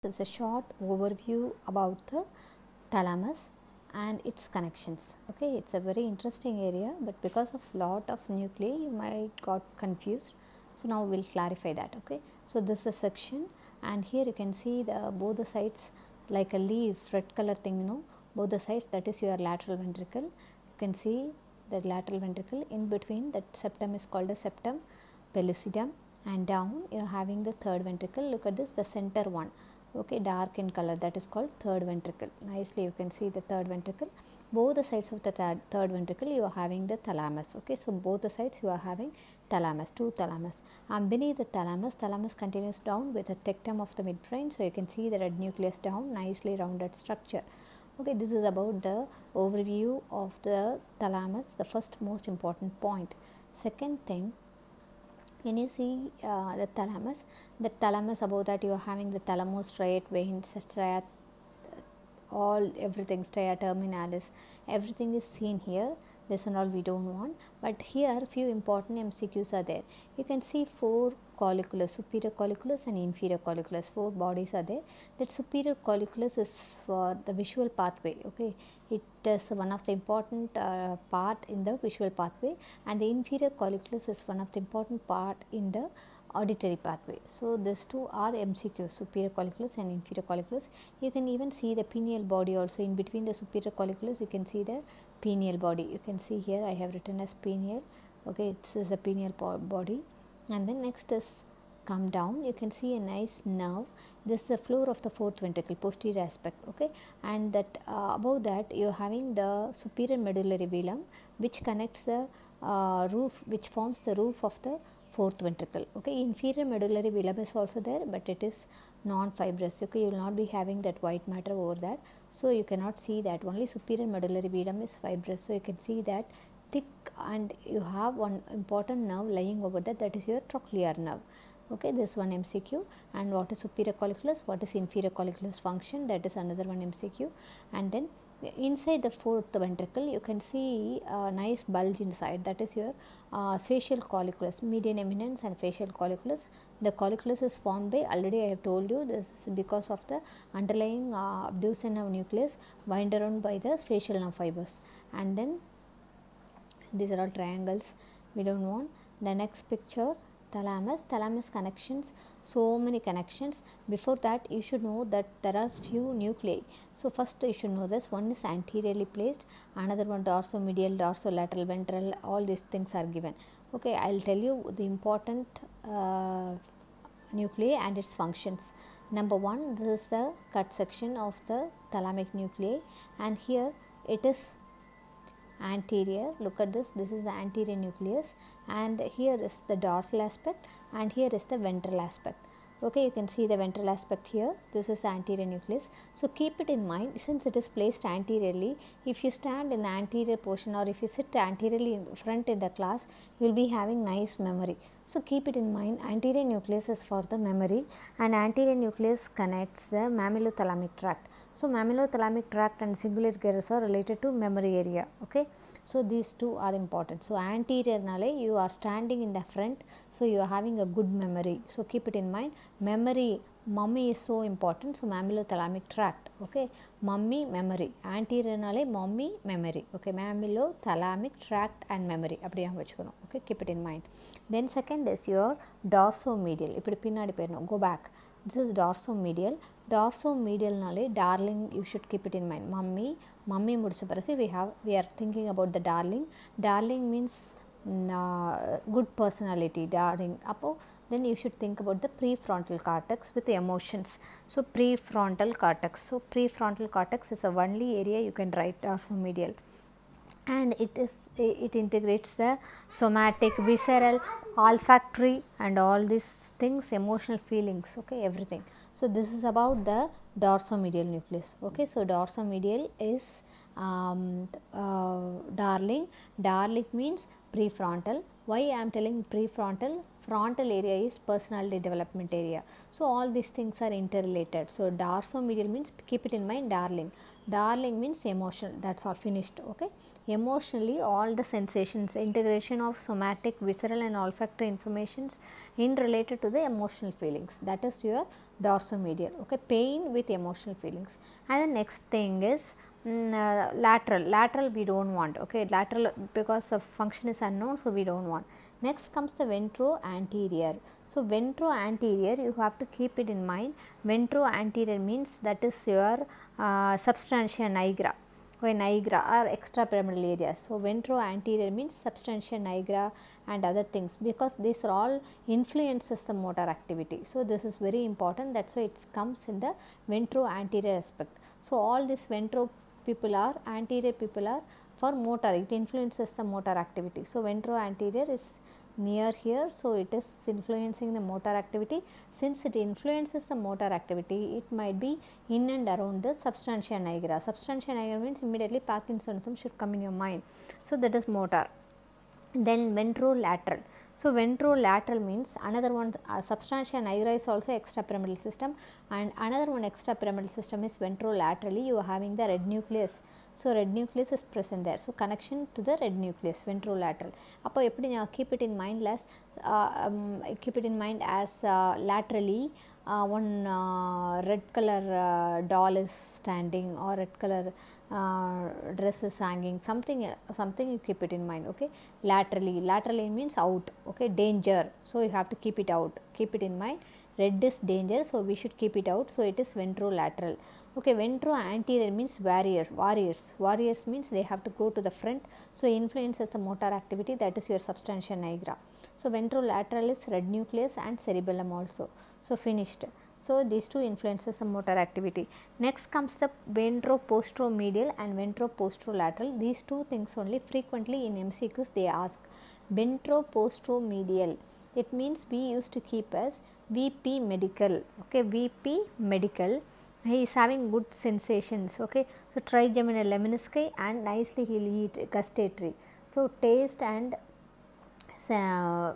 is a short overview about the thalamus and its connections. Okay, it's a very interesting area, but because of lot of nuclei you might got confused. So now we'll clarify that. Okay, so this is a section, and here you can see the both the sides like a leaf, red color thing, both the sides, that is your lateral ventricle. You can see the lateral ventricle, in between that septum is called a septum pellucidum, and down you are having the third ventricle. Look at this, the center one, okay, dark in color, that is called third ventricle. Nicely you can see the third ventricle. Both the sides of the third ventricle you are having the thalamus. Okay, so both the sides you are having thalamus, two thalamus, and beneath the thalamus continues down with a tectum of the midbrain. So you can see the red nucleus down, nicely rounded structure. Okay, this is about the overview of the thalamus, the first most important point. Second thing, when you see the thalamus, above that you are having the thalamostriate veins, all everything, stria terminalis, everything is seen here. This and all we don't want, but here few important MCQs are there. You can see four colliculus, superior colliculus and inferior colliculus, four bodies are there. That superior colliculus is for the visual pathway. Okay, it is one of the important part in the visual pathway, and the inferior colliculus is one of the important part in the auditory pathway. So these two are MCQs, superior colliculus and inferior colliculus. You can even see the pineal body also. In between the superior colliculus you can see the pineal body. You can see here I have written as pineal. Okay, this is a pineal body, and then next is come down, you can see a nice nerve. This is the floor of the fourth ventricle, posterior aspect. Okay, and that above that you are having the superior medullary velum, which connects the roof, which forms the roof of the fourth ventricle. Okay, inferior medullary velum is also there, but it is non-fibrous. Okay, you will not be having that white matter over that, so you cannot see that. Only superior medullary velum is fibrous, so you can see that thick, and you have one important nerve lying over that, that is your trochlear nerve. Okay, this one MCQ. And what is superior colliculus, what is inferior colliculus function, that is another one MCQ. And then inside the fourth ventricle you can see a nice bulge inside, that is your facial colliculus, median eminence and facial colliculus. The colliculus is formed by, already I have told you, this is because of the underlying abducens nerve nucleus wind around by the facial nerve fibers. And then these are all triangles, we don't want. The next picture, thalamus connections, so many connections. Before that you should know that there are few nuclei. So first you should know this, one is anteriorly placed, another one dorsomedial, dorsolateral, ventral, all these things are given. Okay, I will tell you the important nuclei and its functions. Number one, this is the cut section of the thalamic nuclei, and here it is anterior. Look at this, this is the anterior nucleus, and here is the dorsal aspect, and here is the ventral aspect. Okay, you can see the ventral aspect here, this is the anterior nucleus. So keep it in mind, since it is placed anteriorly, if you stand in the anterior portion or if you sit anteriorly in front in the class, you will be having nice memory. So keep it in mind, anterior nucleus is for the memory, and anterior nucleus connects the mammillothalamic tract. So mammillothalamic tract and cingulate gyrus are related to memory area. Okay, so these two are important. So anterior nale, you are standing in the front, so you are having a good memory. So keep it in mind, memory, mummy is so important. So mammillothalamic tract. Okay, mummy, memory, anterior nale, mummy, memory. Okay, mammillothalamic tract and memory. Okay, keep it in mind. Then second is your dorsomedial. Go back. This is dorsomedial. Dorsomedial nale, darling, you should keep it in mind. Mummy mudicha piragu we are thinking about the darling. Darling means good personality, darling. Then you should think about the prefrontal cortex with the emotions. So prefrontal cortex. So prefrontal cortex is the only area you can write dorsomedial, and it integrates the somatic, visceral, olfactory, and all these things, emotional feelings. Okay, everything. So this is about the dorsomedial nucleus. Okay, so dorsomedial is darling. Darling means prefrontal. Why I am telling prefrontal? Frontal area is personality development area. So all these things are interrelated. So dorsomedial means, keep it in mind, darling. Darling means emotional. That's all, finished. Okay, emotionally all the sensations, integration of somatic, visceral and olfactory informations in related to the emotional feelings, that is your dorsomedial. Okay, pain with emotional feelings. And the next thing is lateral. Lateral we don't want. Okay, lateral because the function is unknown, so we don't want. Next comes the ventro-anterior. So ventro-anterior, you have to keep it in mind. Ventro-anterior means that is your substantia nigra. Okay, nigra or extrapyramidal areas. So ventro-anterior means substantia nigra and other things, because these are all influences the motor activity. So this is very important, that is why it comes in the ventro-anterior aspect. So all these ventro people are, anterior people are for motor, it influences the motor activity. So ventro-anterior is near here, so it is influencing the motor activity. Since it influences the motor activity, it might be in and around the substantia nigra. Substantia nigra means immediately Parkinsonism should come in your mind. So that is motor. Then ventrolateral. So ventrolateral means another one, substantia nigra is also extrapyramidal system, and another one extrapyramidal system is ventrolaterally. You are having the red nucleus. So red nucleus is present there. So connection to the red nucleus, ventrolateral. Appo eppadi keep it in mind as laterally one red color doll is standing, or red color dress is hanging, something you keep it in mind. Okay, laterally means out. Okay, danger, so you have to keep it out, keep it in mind. Red is danger, so we should keep it out, so it is ventrolateral. Okay, ventro-anterior means warriors means they have to go to the front, so influences the motor activity, that is your substantia nigra. So ventrolateral is red nucleus and cerebellum also. So finished. So these two influences the motor activity. Next comes the ventroposteromedial and ventroposterolateral. These two things only frequently in MCQs they ask. Ventroposteromedial, it means we used to keep as VP medical. Okay, VP medical, he is having good sensations. Okay, so trigeminal lemnisci and nicely he will eat gustatory. So taste and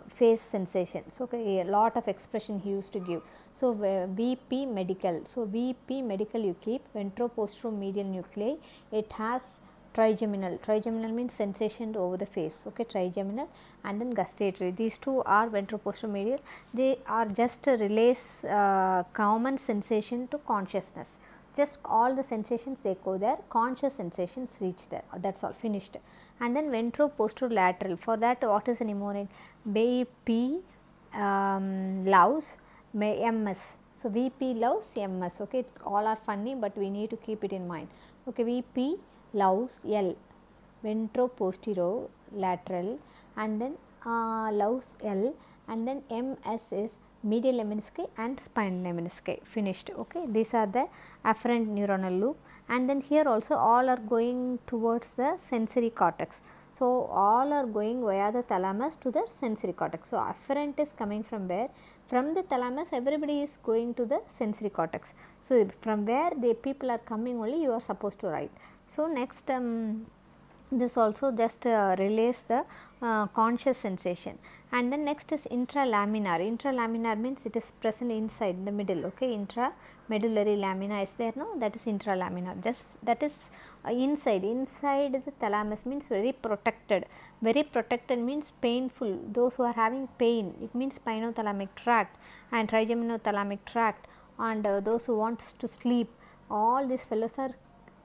face sensations. Okay, a lot of expression he used to give. So VP medical. So VP medical you keep ventroposteromedial nuclei. It has trigeminal. Trigeminal means sensation over the face. Okay, trigeminal, and then gustatory. These two are ventroposteromedial. They are just a relays common sensation to consciousness. Just all the sensations they go there, conscious sensations reach there. That's all, finished. And then ventroposterolateral. For that, what is the mnemonic? BP loves MS. So VP loves MS. Okay, all are funny, but we need to keep it in mind. Okay, VP loves L, ventroposterolateral, and then loves L, and then MS is medial lemnisci and spinal lemnisci. Finished. Okay, these are the afferent neuronal loop, and then here also all are going towards the sensory cortex. So all are going via the thalamus to the sensory cortex. So afferent is coming from where? From the thalamus, everybody is going to the sensory cortex. So from where the people are coming only you are supposed to write. So next this also just relays the conscious sensation. And then next is intralaminar. Intralaminar means it is present inside the middle. Okay, intramedullary lamina is there, no, that is intralaminar. Just that is inside the thalamus means very protected. Very protected means painful. Those who are having pain, it means spinothalamic tract and trigeminothalamic tract, and those who want to sleep, all these fellows are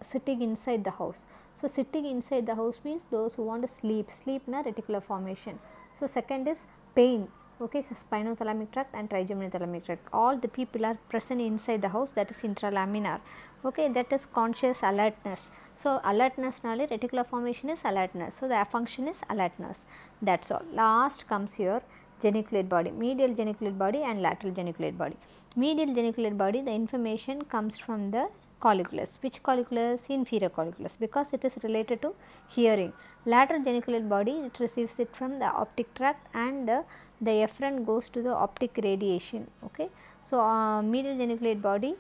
sitting inside the house. So sitting inside the house means those who want to sleep na reticular formation. So second is pain. Okay, so spinothalamic tract and trigeminothalamic tract, all the people are present inside the house, that is intralaminar. Okay, that is conscious alertness. So alertness nale reticular formation is alertness, so the function is alertness. That's all. Last comes your geniculate body, medial geniculate body and lateral geniculate body. Medial geniculate body, the information comes from the colliculus. Which colliculus? Inferior colliculus, because it is related to hearing. Lateral geniculate body, it receives it from the optic tract, and the efferent goes to the optic radiation. Okay, so medial geniculate body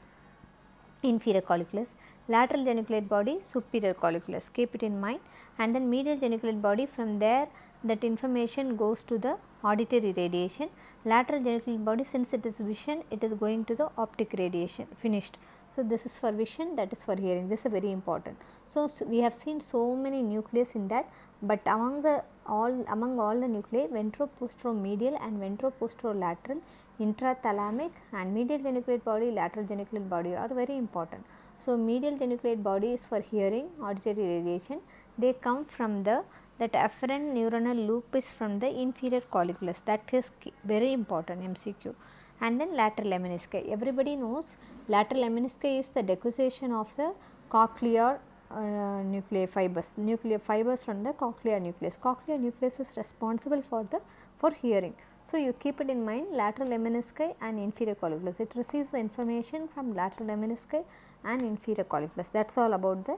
inferior colliculus, lateral geniculate body superior colliculus, keep it in mind. And then medial geniculate body, from there that information goes to the auditory radiation. Lateral geniculate body, since it is vision, it is going to the optic radiation. Finished. So this is for vision, that is for hearing. This is very important. So we have seen so many nucleus in that, but among all the nuclei, ventroposteromedial and ventroposterolateral intrathalamic and medial geniculate body, lateral geniculate body are very important. So, medial geniculate body is for hearing, auditory radiation. They come from that afferent neuronal loop is from the inferior colliculus, that is very important MCQ. And then lateral lemnisci. Everybody knows lateral lemnisci is the decussation of the cochlear nuclear fibers from the cochlear nucleus. Cochlear nucleus is responsible for hearing. So, you keep it in mind, lateral lemnisci and inferior colliculus. It receives the information from lateral lemnisci and inferior colliculus. That is all about the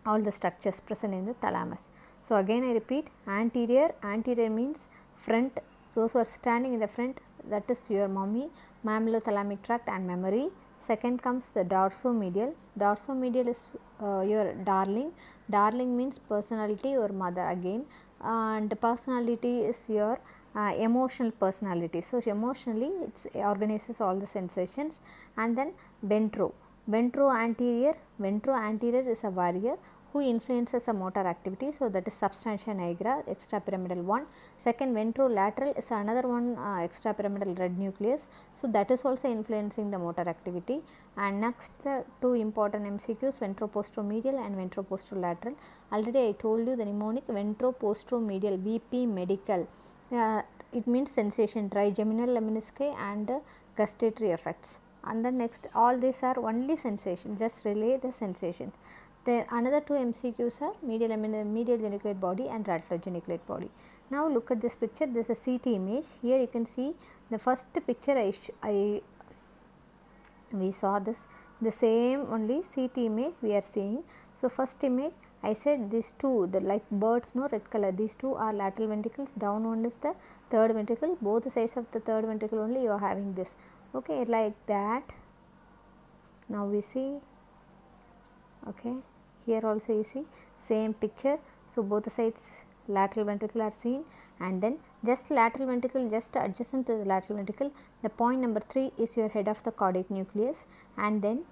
all the structures present in the thalamus. So, again I repeat, anterior means front, those who are standing in the front, that is your mommy, mammillothalamic tract and memory. Second comes the dorsomedial. Dorsomedial is your darling. Darling means personality or mother again, and personality is your emotional personality. So, emotionally it organizes all the sensations. And then ventro. Ventro anterior is a warrior who influences the motor activity. So, that is substantia nigra, extrapyramidal one. Second, ventrolateral is another one, extrapyramidal red nucleus. So, that is also influencing the motor activity. And next, two important MCQs, ventropostromedial and ventropostrolateral. Already I told you the mnemonic ventropostromedial, VP medical. It means sensation, trigeminal lemnisci and gustatory effects. And the next, all these are only sensation, just relay the sensations. The another two MCQs are medial geniculate body and lateral geniculate body. Now, look at this picture. This is a CT image. Here you can see the first picture we saw this, the same only CT image we are seeing. So, first image I said these two, the like birds, no, red color, these two are lateral ventricles, down one is the third ventricle, both sides of the third ventricle only you are having this, okay, like that. Now, we see, okay, here also you see same picture. So, both sides lateral ventricle are seen, and then just lateral ventricle, just adjacent to the lateral ventricle, the point number 3 is your head of the caudate nucleus, and then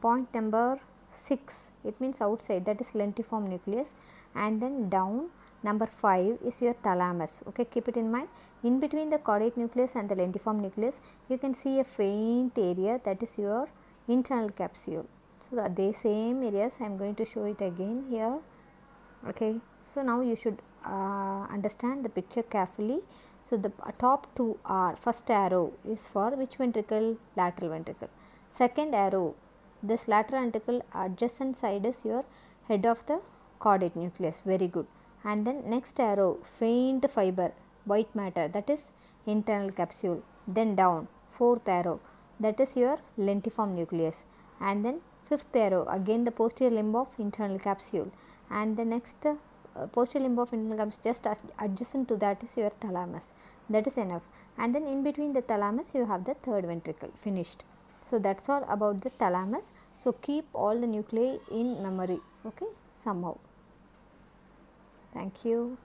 point number 6, it means outside, that is lentiform nucleus, and then down number 5 is your thalamus. Okay, keep it in mind. In between the caudate nucleus and the lentiform nucleus, you can see a faint area, that is your internal capsule. So, the same areas I am going to show it again here. Okay. So, now you should understand the picture carefully. So, the top two are, first arrow is for which ventricle? Lateral ventricle. Second arrow, this lateral ventricle adjacent side is your head of the caudate nucleus, very good. And then next arrow, faint fiber, white matter, that is internal capsule. Then down, fourth arrow, that is your lentiform nucleus. And then fifth arrow, again the posterior limb of internal capsule, and the next posterior limb of internal capsule just adjacent to that is your thalamus, that is enough. And then in between the thalamus you have the third ventricle, finished. So, that is all about the thalamus. So, keep all the nuclei in memory, okay, somehow. Thank you.